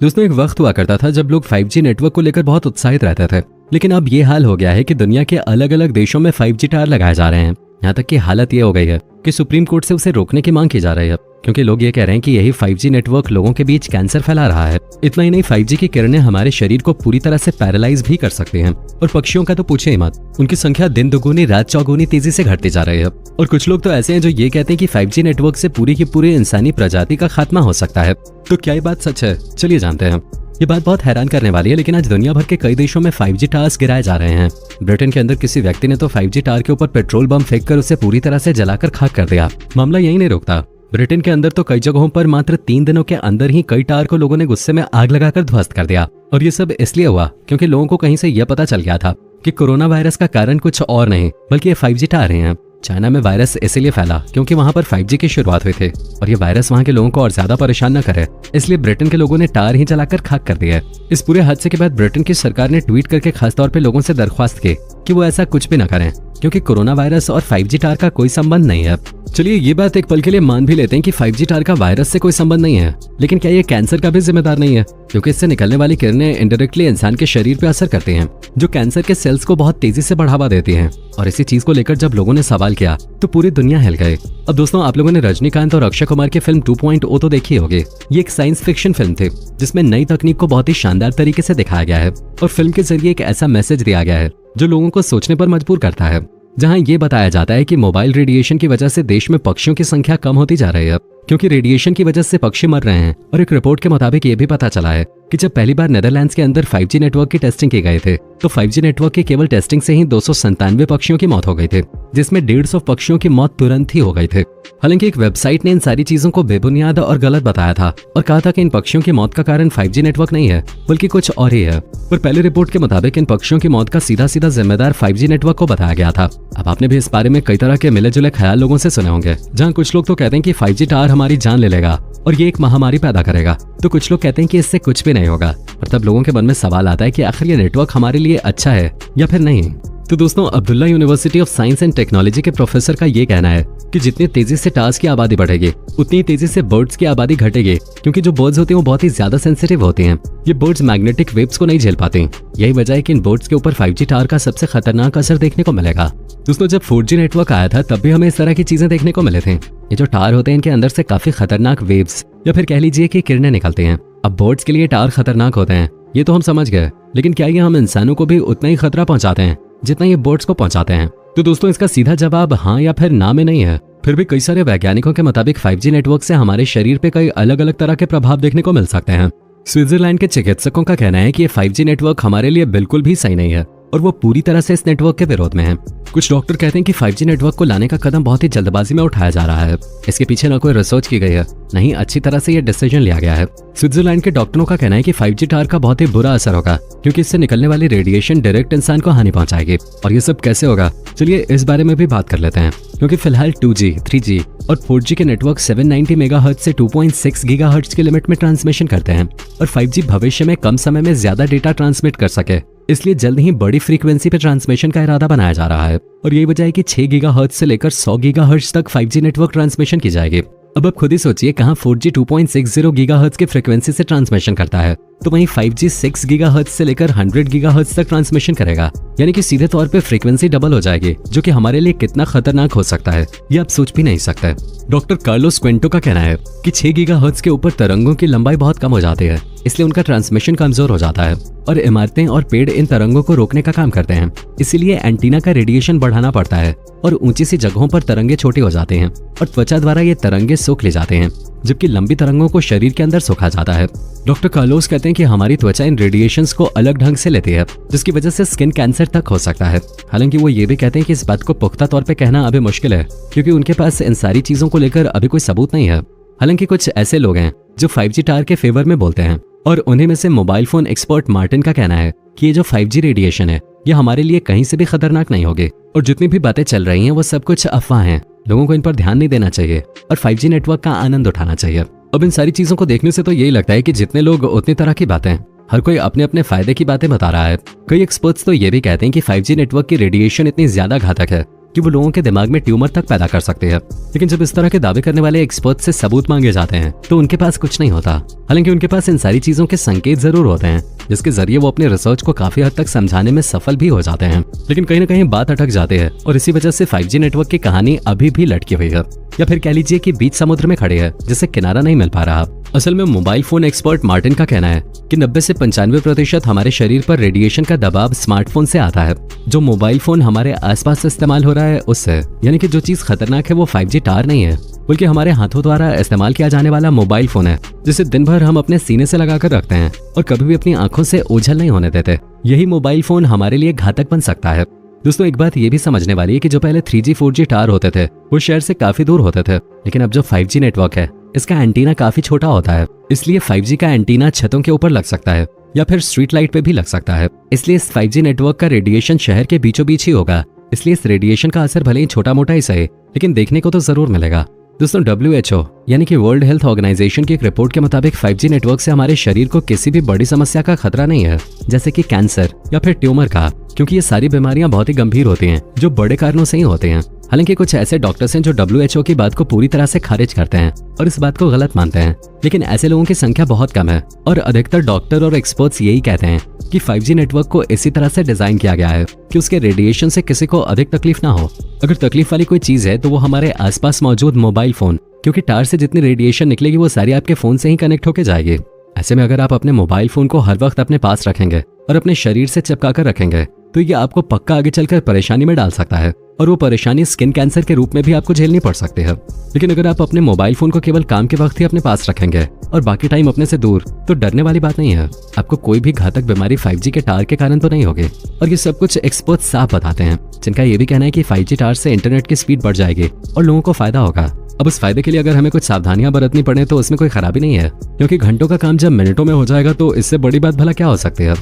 दोस्तों, एक वक्त हुआ करता था जब लोग 5G नेटवर्क को लेकर बहुत उत्साहित रहते थे, लेकिन अब ये हाल हो गया है कि दुनिया के अलग अलग देशों में 5G टावर लगाए जा रहे हैं। यहाँ तक कि हालत ये हो गई है कि सुप्रीम कोर्ट से उसे रोकने की मांग की जा रही है, क्योंकि लोग ये कह रहे हैं कि यही 5G नेटवर्क लोगों के बीच कैंसर फैला रहा है। इतना ही नहीं, 5G की किरणें हमारे शरीर को पूरी तरह से पैरालाइज भी कर सकती हैं। और पक्षियों का तो पूछे ही मत, उनकी संख्या दिन दुगुनी रात चौगुनी तेजी से घटती जा रही है। और कुछ लोग तो ऐसे हैं जो ये कहते हैं कि 5G नेटवर्क से पूरी की पूरी इंसानी प्रजाति का खात्मा हो सकता है। तो क्या ये बात सच है? चलिए जानते हैं। ये बात बहुत हैरान करने वाली है, लेकिन आज दुनिया भर के कई देशों में 5G टावर्स गिराए जा रहे हैं। ब्रिटेन के अंदर किसी व्यक्ति ने तो 5G टावर के ऊपर पेट्रोल बम फेंककर उसे पूरी तरह से जलाकर खाक कर दिया। मामला यही नहीं रुकता, ब्रिटेन के अंदर तो कई जगहों पर मात्र 3 दिनों के अंदर ही कई टावर को लोगों ने गुस्से में आग लगाकर ध्वस्त कर दिया। और ये सब इसलिए हुआ क्योंकि लोगों को कहीं से यह पता चल गया था कि कोरोना वायरस का कारण कुछ और नहीं बल्कि ये 5G टावर हैं। चाइना में वायरस इसलिए फैला क्योंकि वहां पर 5G की शुरुआत हुई थी और ये वायरस वहां के लोगों को और ज्यादा परेशान न करे, इसलिए ब्रिटेन के लोगों ने टावर ही जलाकर खाक कर दिया। इस पूरे हादसे के बाद ब्रिटेन की सरकार ने ट्वीट करके खासतौर पे लोगों से दरख्वास्त की कि वो ऐसा कुछ भी न करें, क्योंकि कोरोना वायरस और 5G टावर का कोई संबंध नहीं है। चलिए ये बात एक पल के लिए मान भी लेते हैं कि 5G टावर का वायरस से कोई संबंध नहीं है, लेकिन क्या ये कैंसर का भी जिम्मेदार नहीं है? क्योंकि इससे निकलने वाली किरणें इनडायरेक्टली इंसान के शरीर पे असर करती हैं, जो कैंसर के सेल्स को बहुत तेजी से बढ़ावा देती हैं। और इसी चीज को लेकर जब लोगों ने सवाल किया तो पूरी दुनिया हिल गई। अब दोस्तों, आप लोगों ने रजनीकांत और अक्षय कुमार की फिल्म 2.0 तो देखी होगी। ये एक साइंस फिक्शन फिल्म थी जिसमें नई तकनीक को बहुत ही शानदार तरीके से दिखाया गया है और फिल्म के जरिए एक ऐसा मैसेज दिया गया है जो लोगों को सोचने पर मजबूर करता है, जहां ये बताया जाता है कि मोबाइल रेडिएशन की वजह से देश में पक्षियों की संख्या कम होती जा रही है, क्योंकि रेडिएशन की वजह से पक्षी मर रहे हैं। और एक रिपोर्ट के मुताबिक ये भी पता चला है कि जब पहली बार नेदरलैंड्स के अंदर 5G नेटवर्क की टेस्टिंग की गई थी तो 5G नेटवर्क की केवल टेस्टिंग से ही 297 पक्षियों की मौत हो गई थी, जिसमें 150 पक्षियों की मौत तुरंत ही हो गई थी। हालांकि एक वेबसाइट ने इन सारी चीजों को बेबुनियाद और गलत बताया था और कहा था कि इन पक्षियों की मौत का कारण 5G नेटवर्क नहीं है बल्कि कुछ और ही है। पर पहले रिपोर्ट के मुताबिक इन पक्षियों की मौत का सीधा सीधा जिम्मेदार 5G नेटवर्क को बताया गया था। अब आपने भी इस बारे में कई तरह के मिले जुले ख्याल लोगों से सुने होंगे, जहाँ कुछ लोग तो कहते हैं कि 5G टावर हमारी जान ले लेगा और ये एक महामारी पैदा करेगा, तो कुछ लोग कहते हैं कि इससे कुछ भी नहीं होगा। और तब लोगों के मन में सवाल आता है कि आखिर ये नेटवर्क हमारे लिए अच्छा है या फिर नहीं। तो दोस्तों, Abdullah University of science and technology के प्रोफेसर का ये कहना है कि जितनी तेजी से टावर्स की आबादी बढ़ेगी उतनी तेजी से बर्ड्स की आबादी घटेगी, क्योंकि जो बर्ड्स होती हैं वो बहुत ही ज्यादा सेंसिटिव होती हैं। ये बर्ड्स मैग्नेटिक वेव्स को नहीं झेल पाती। यही वजह है कि इन बर्ड्स के ऊपर 5G टावर का सबसे खतरनाक असर देखने को मिलेगा। दोस्तों, जब 4G नेटवर्क आया था तब भी हमें इस तरह की चीजें देखने को मिले थे। ये जो टावर होते हैं इनके अंदर से काफी खतरनाक वेव्स या फिर कह लीजिए कि किरणें निकलती हैं। अब बर्ड्स के लिए टावर खतरनाक होते हैं ये तो हम समझ गए, लेकिन क्या ये हम इंसानों को भी उतना ही खतरा पहुंचाते हैं जितना ये बर्ड्स को पहुंचाते हैं? तो दोस्तों, इसका सीधा जवाब हाँ या फिर ना में नहीं है। फिर भी कई सारे वैज्ञानिकों के मुताबिक 5G नेटवर्क से हमारे शरीर पे कई अलग अलग तरह के प्रभाव देखने को मिल सकते हैं। स्विट्जरलैंड के चिकित्सकों का कहना है कि ये 5G नेटवर्क हमारे लिए बिल्कुल भी सही नहीं है और वो पूरी तरह से इस नेटवर्क के विरोध में है। कुछ डॉक्टर कहते हैं कि 5G नेटवर्क को लाने का कदम बहुत ही जल्दबाजी में उठाया जा रहा है। इसके पीछे न कोई रिसर्च की गई है, नहीं अच्छी तरह से ये डिसीजन लिया गया है। स्विट्जरलैंड के डॉक्टरों का कहना है कि 5G टावर का बहुत ही बुरा असर होगा, क्योंकि इससे निकलने वाली रेडिएशन डायरेक्ट इंसान को हानि पहुंचाएगी। और ये सब कैसे होगा, चलिए इस बारे में भी बात कर लेते हैं। क्योंकि फिलहाल 2G, 3G और 4G के नेटवर्क 790 मेगाहर्ट्ज से 2.6 गीगाहर्ट्ज के लिमिट में ट्रांसमिशन करते हैं और 5G भविष्य में कम समय में ज्यादा डेटा ट्रांसमिट कर सके, इसलिए जल्द ही बड़ी फ्रीक्वेंसी पे ट्रांसमिशन का इरादा बनाया जा रहा है। और यही वजह है कि 6 गीगाहर्ट्ज से लेकर 100 गीगाहर्ट्ज तक 5G नेटवर्क ट्रांसमिशन की जाएगी। अब आप खुद ही सोचिए, कहां 4G 2.60 गीगाहर्ट्ज की फ्रीक्वेंसी से ट्रांसमिशन करता है, तो वहीं 5G 6 गीगाहर्ट्ज से लेकर 100 गीगाहर्ट्ज तक ट्रांसमिशन करेगा। यानी कि सीधे तौर पे फ्रीक्वेंसी डबल हो जाएगी, जो कि हमारे लिए कितना खतरनाक हो सकता है ये आप सोच भी नहीं सकते। डॉक्टर कार्लोस क्विंटो का कहना है कि 6 गीगाहर्ट्ज के ऊपर तरंगों की लंबाई बहुत कम हो जाती है, इसलिए उनका ट्रांसमिशन कमजोर हो जाता है और इमारतें और पेड़ इन तरंगों को रोकने का काम करते हैं। इसीलिए एंटीना का रेडिएशन बढ़ाना पड़ता है और ऊंची सी जगहों पर तरंगे छोटी हो जाते हैं और त्वचा द्वारा ये तरंगे सोख ले जाते हैं, जबकि लंबी तरंगों को शरीर के अंदर सोखा जाता है। डॉक्टर कार्लोस कहते हैं कि हमारी त्वचा इन रेडिएशंस को अलग ढंग से लेती है, जिसकी वजह से स्किन कैंसर तक हो सकता है। हालांकि वो ये भी कहते हैं कि इस बात को पुख्ता तौर पे कहना अभी मुश्किल है, क्योंकि उनके पास इन सारी चीजों को लेकर अभी कोई सबूत नहीं है। हालांकि कुछ ऐसे लोग हैं जो 5G टावर के फेवर में बोलते हैं और उन्हीं में से मोबाइल फोन एक्सपर्ट मार्टिन का कहना है कि ये जो 5G रेडिएशन है ये हमारे लिए कहीं से भी खतरनाक नहीं होगी और जितनी भी बातें चल रही हैं वो सब कुछ अफवाह हैं। लोगों को इन पर ध्यान नहीं देना चाहिए और 5G नेटवर्क का आनंद उठाना चाहिए। अब इन सारी चीजों को देखने से तो यही लगता है कि जितने लोग उतनी तरह की बातें, हर कोई अपने अपने फायदे की बातें बता रहा है। कई एक्सपर्ट्स तो ये भी कहते हैं कि 5G नेटवर्क की रेडिएशन इतनी ज्यादा घातक है कि वो लोगों के दिमाग में ट्यूमर तक पैदा कर सकती है। लेकिन जब इस तरह के दावे करने वाले एक्सपर्ट से सबूत मांगे जाते हैं तो उनके पास कुछ नहीं होता। हालांकि उनके पास इन सारी चीजों के संकेत जरूर होते हैं, जिसके जरिए वो अपने रिसर्च को काफी हद तक समझाने में सफल भी हो जाते हैं। लेकिन कहीं ना कहीं बात अटक जाती है और इसी वजह से 5G नेटवर्क की कहानी अभी भी लटकी हुई है, या फिर कह लीजिए कि बीच समुद्र में खड़े है, जिसे किनारा नहीं मिल पा रहा। असल में मोबाइल फोन एक्सपर्ट मार्टिन का कहना है कि 90 से 95% हमारे शरीर पर रेडिएशन का दबाव स्मार्टफोन से आता है। जो मोबाइल फोन हमारे आसपास इस्तेमाल हो रहा है उससे, यानी कि जो चीज खतरनाक है वो 5G टावर नहीं है, बल्कि हमारे हाथों द्वारा इस्तेमाल किया जाने वाला मोबाइल फोन है, जिसे दिन भर हम अपने सीने से लगाकर रखते हैं और कभी भी अपनी आंखों से ओझल नहीं होने देते। यही मोबाइल फोन हमारे लिए घातक बन सकता है। दोस्तों, एक बात ये भी समझने वाली है कि जो पहले 3G 4G टावर होते थे वो शहर से काफी दूर होते थे, लेकिन अब जो 5G नेटवर्क है इसका एंटीना काफी छोटा होता है। इसलिए 5G का एंटीना छतों के ऊपर लग सकता है या फिर स्ट्रीट लाइट पे भी लग सकता है। इसलिए इस 5G नेटवर्क का रेडिएशन शहर के बीचों बीच ही होगा। इसलिए इस रेडिएशन का असर भले ही छोटा मोटा ही सही, लेकिन देखने को तो जरूर मिलेगा। दोस्तों, WHO यानी कि वर्ल्ड हेल्थ ऑर्गेनाइजेशन की एक रिपोर्ट के मुताबिक 5G नेटवर्क से हमारे शरीर को किसी भी बड़ी समस्या का खतरा नहीं है, जैसे कि कैंसर या फिर ट्यूमर का, क्योंकि ये सारी बीमारियां बहुत ही गंभीर होती हैं जो बड़े कारणों से ही होते हैं। हालांकि कुछ ऐसे डॉक्टर्स हैं जो WHO की बात को पूरी तरह से खारिज करते हैं और इस बात को गलत मानते हैं, लेकिन ऐसे लोगों की संख्या बहुत कम है और अधिकतर डॉक्टर और एक्सपर्ट्स यही कहते हैं कि 5G नेटवर्क को इसी तरह से डिजाइन किया गया है कि उसके रेडिएशन से किसी को अधिक तकलीफ ना हो। अगर तकलीफ वाली कोई चीज है तो वो हमारे आसपास मौजूद मोबाइल फोन, क्योंकि टावर से जितनी रेडिएशन निकलेगी वो सारी आपके फोन से ही कनेक्ट होके जाएगी। ऐसे में अगर आप अपने मोबाइल फोन को हर वक्त अपने पास रखेंगे और अपने शरीर से चिपका कर रखेंगे तो ये आपको पक्का आगे चलकर परेशानी में डाल सकता है, और वो परेशानी स्किन कैंसर के रूप में भी आपको झेलनी पड़ सकती है। लेकिन अगर आप अपने मोबाइल फोन को केवल काम के वक्त ही अपने पास रखेंगे और बाकी टाइम अपने से दूर, तो डरने वाली बात नहीं है। आपको कोई भी घातक बीमारी 5G के टावर के कारण तो नहीं होगी। और ये सब कुछ एक्सपर्ट साफ बताते हैं, जिनका ये भी कहना है कि 5G टावर से इंटरनेट की स्पीड बढ़ जाएगी और लोगों को फायदा होगा। अब उस फायदे के लिए अगर हमें कुछ सावधानियां बरतनी पड़े तो उसमें कोई खराबी नहीं है, क्योंकि घंटों का काम जब मिनटों में हो जाएगा तो इससे बड़ी बात भला क्या हो सकती है।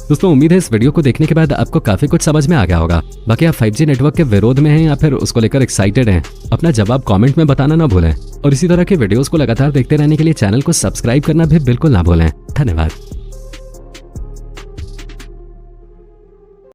दोस्तों, उम्मीद है इस वीडियो को देखने के बाद आपको काफी कुछ समझ में आ गया होगा। बाकी आप 5G नेटवर्क के विरोध में हैं या फिर उसको लेकर एक्साइटेड हैं, अपना जवाब कमेंट में बताना ना भूलें। और इसी तरह के वीडियोस को लगातार देखते रहने के लिए चैनल को सब्सक्राइब करना भी बिल्कुल ना भूलें। धन्यवाद।